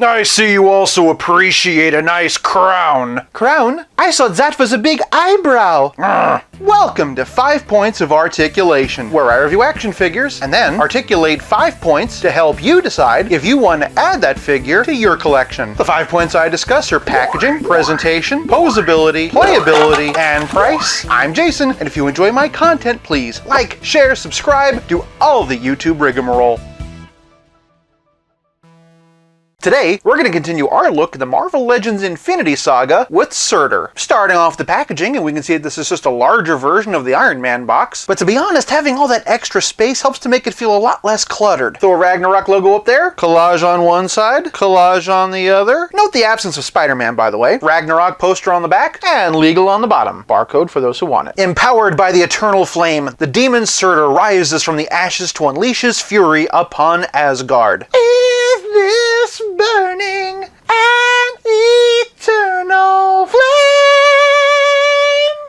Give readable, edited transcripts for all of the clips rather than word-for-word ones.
I see you also appreciate a nice crown. Crown? I thought that was a big eyebrow. Welcome to 5 Points of Articulation, where I review action figures and then articulate 5 points to help you decide if you want to add that figure to your collection. The 5 points I discuss are packaging, presentation, posability, playability, and price. I'm Jason, and if you enjoy my content, please like, share, subscribe, do all the YouTube rigmarole. Today, we're going to continue our look at the Marvel Legends Infinity Saga with Surtur. Starting off the packaging, and we can see that this is just a larger version of the Iron Man box. But to be honest, having all that extra space helps to make it feel a lot less cluttered. Thor Ragnarok logo up there, collage on one side, collage on the other. Note the absence of Spider-Man, by the way. Ragnarok poster on the back, and legal on the bottom. Barcode for those who want it. Empowered by the eternal flame, the demon Surtur rises from the ashes to unleash his fury upon Asgard. Is this burning an eternal flame?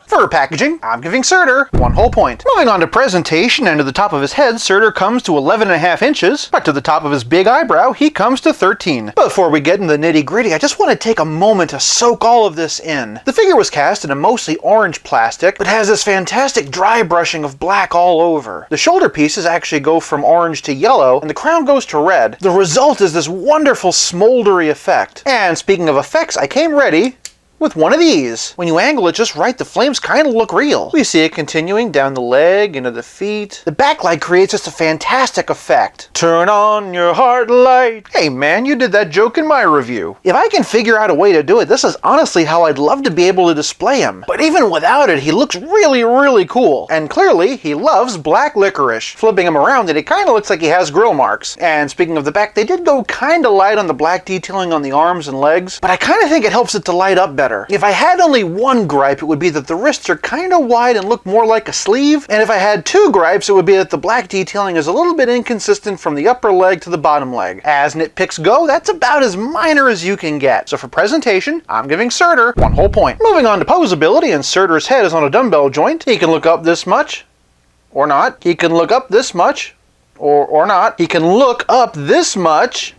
For packaging, I'm giving Surtur 1 whole point. Moving on to presentation, and to the top of his head, Surtur comes to 11.5 inches, but to the top of his big eyebrow, he comes to 13. Before we get into the nitty-gritty, I just want to take a moment to soak all of this in. The figure was cast in a mostly orange plastic, but has this fantastic dry brushing of black all over. The shoulder pieces actually go from orange to yellow, and the crown goes to red. The result is this wonderful smoldery effect. And speaking of effects, I came ready with one of these. When you angle it just right, the flames kind of look real. We see it continuing down the leg, into the feet. The backlight creates just a fantastic effect. Turn on your heart light. Hey man, you did that joke in my review. If I can figure out a way to do it, this is honestly how I'd love to be able to display him. But even without it, he looks really, really cool. And clearly, he loves black licorice. Flipping him around, it kind of looks like he has grill marks. And speaking of the back, they did go kind of light on the black detailing on the arms and legs, but I kind of think it helps it to light up better. If I had only one gripe, it would be that the wrists are kind of wide and look more like a sleeve, and if I had 2 gripes, it would be that the black detailing is a little bit inconsistent from the upper leg to the bottom leg. As nitpicks go, that's about as minor as you can get. So for presentation, I'm giving Surtur 1 whole point. Moving on to posability, and Surtur's head is on a dumbbell joint. He can look up this much, or not. He can look up this much, or not. He can look up this much,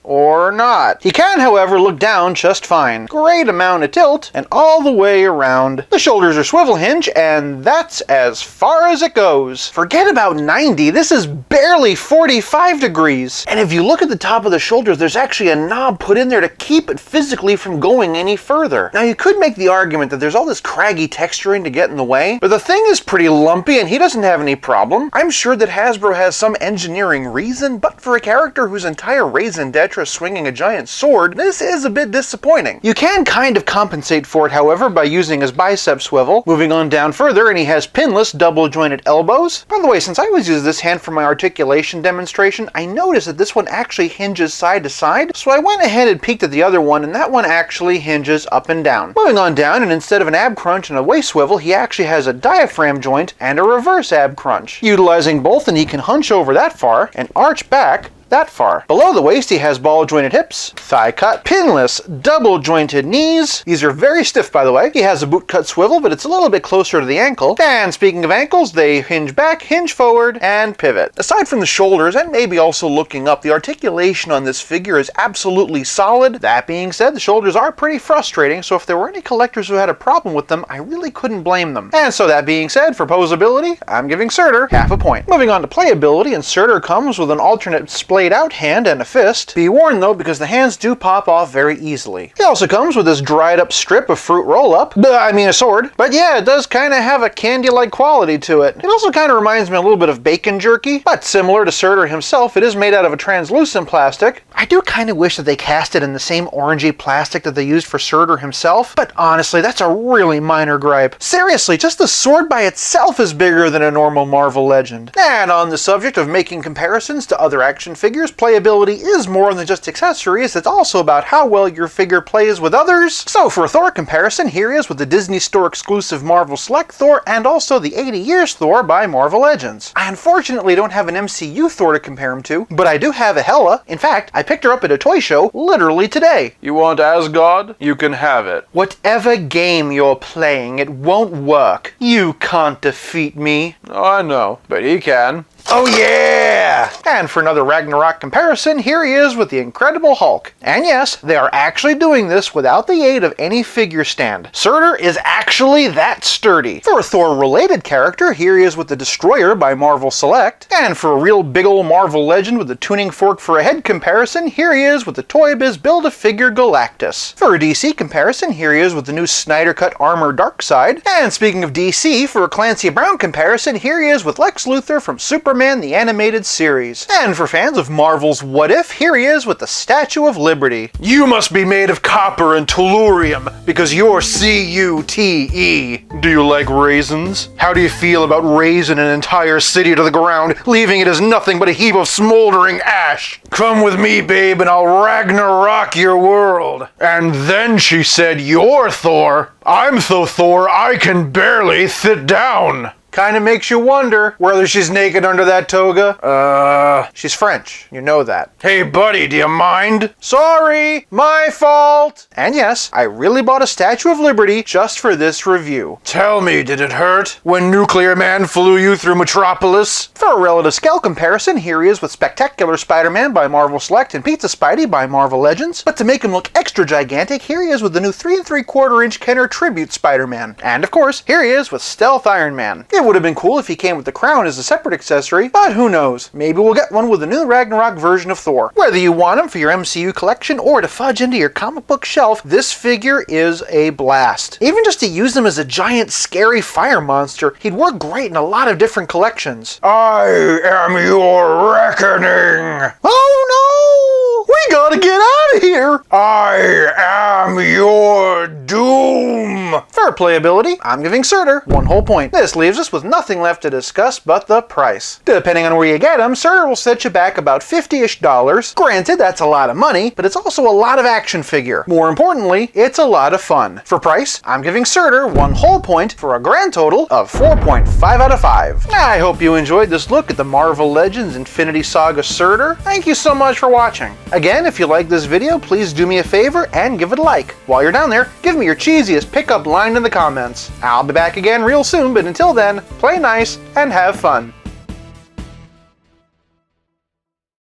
or not. He can, however, look down just fine. Great amount of tilt, and all the way around. The shoulders are swivel hinge, and that's as far as it goes. Forget about 90, this is barely 45 degrees. And if you look at the top of the shoulders, there's actually a knob put in there to keep it physically from going any further. Now you could make the argument that there's all this craggy texturing to get in the way, but the thing is pretty lumpy and he doesn't have any problem. I'm sure that Hasbro has some engineering reason, but for a character whose entire raison d'etre swinging a giant sword, this is a bit disappointing. You can kind of compensate for it, however, by using his bicep swivel. Moving on down further, and he has pinless, double-jointed elbows. By the way, since I always use this hand for my articulation demonstration, I noticed that this one actually hinges side to side, so I went ahead and peeked at the other one, and that one actually hinges up and down. Moving on down, and instead of an ab crunch and a waist swivel, he actually has a diaphragm joint and a reverse ab crunch. Utilizing both, and he can hunch over that far and arch back that far. Below the waist, he has ball-jointed hips, thigh cut, pinless, double-jointed knees. These are very stiff, by the way. He has a boot-cut swivel, but it's a little bit closer to the ankle. And speaking of ankles, they hinge back, hinge forward, and pivot. Aside from the shoulders, and maybe also looking up, the articulation on this figure is absolutely solid. That being said, the shoulders are pretty frustrating, so if there were any collectors who had a problem with them, I really couldn't blame them. And so that being said, for posability, I'm giving Surtur 1/2 point. Moving on to playability, and Surtur comes with an alternate splayed out hand and a fist. Be warned though, because the hands do pop off very easily. He also comes with this dried up strip of fruit roll-up. A sword. But yeah, it does kind of have a candy-like quality to it. It also kind of reminds me a little bit of bacon jerky, but similar to Surtur himself, it is made out of a translucent plastic. I do kind of wish that they cast it in the same orangey plastic that they used for Surtur himself, but honestly, that's a really minor gripe. Seriously, just the sword by itself is bigger than a normal Marvel Legend. And on the subject of making comparisons to other action figures, playability is more than just accessories, it's also about how well your figure plays with others. So for a Thor comparison, here he is with the Disney Store exclusive Marvel Select Thor and also the 80 Years Thor by Marvel Legends. I unfortunately don't have an MCU Thor to compare him to, but I do have a Hela. In fact, I picked her up at a toy show literally today. You want Asgard? You can have it. Whatever game you're playing, it won't work. You can't defeat me. Oh, I know, but he can. Oh yeah! And for another Ragnarok comparison, here he is with the Incredible Hulk. And yes, they are actually doing this without the aid of any figure stand. Surtur is actually that sturdy. For a Thor-related character, here he is with the Destroyer by Marvel Select. And for a real big ol' Marvel legend with a tuning fork for a head comparison, here he is with the Toy Biz Build-A-Figure Galactus. For a DC comparison, here he is with the new Snyder Cut Armor Darkseid. And speaking of DC, for a Clancy Brown comparison, here he is with Lex Luthor from Superman the Animated Series. And for fans of Marvel's What If, here he is with the Statue of Liberty. You must be made of copper and tellurium because you're C-U-T-E. Do you like raisins? How do you feel about raising an entire city to the ground, leaving it as nothing but a heap of smoldering ash? Come with me, babe, and I'll Ragnarok your world. And then she said, "You're Thor. I'm so Thor I can barely sit down." Kinda makes you wonder whether she's naked under that toga. She's French. You know that. Hey, buddy, do you mind? Sorry! My fault! And yes, I really bought a Statue of Liberty just for this review. Tell me, did it hurt when Nuclear Man flew you through Metropolis? For a relative scale comparison, here he is with Spectacular Spider-Man by Marvel Select and Pizza Spidey by Marvel Legends. But to make him look extra gigantic, here he is with the new 3 3/4 inch Kenner Tribute Spider-Man. And of course, here he is with Stealth Iron Man. It would have been cool if he came with the crown as a separate accessory, but who knows? Maybe we'll get one with the new Ragnarok version of Thor. Whether you want him for your MCU collection or to fudge into your comic book shelf, this figure is a blast. Even just to use him as a giant scary fire monster, he'd work great in a lot of different collections. I am your reckoning. Oh no! We gotta get out of here! I am your doom. For playability, I'm giving Surtur 1 whole point. This leaves us with nothing left to discuss but the price. Depending on where you get him, Surtur will set you back about $50-ish. Granted, that's a lot of money, but it's also a lot of action figure. More importantly, it's a lot of fun. For price, I'm giving Surtur 1 whole point for a grand total of 4.5 out of 5. I hope you enjoyed this look at the Marvel Legends Infinity Saga Surtur. Thank you so much for watching. Again, if you like this video, please do me a favor and give it a like. While you're down there, give me your cheesiest pickup line in the comments. I'll be back again real soon, but until then, play nice and have fun.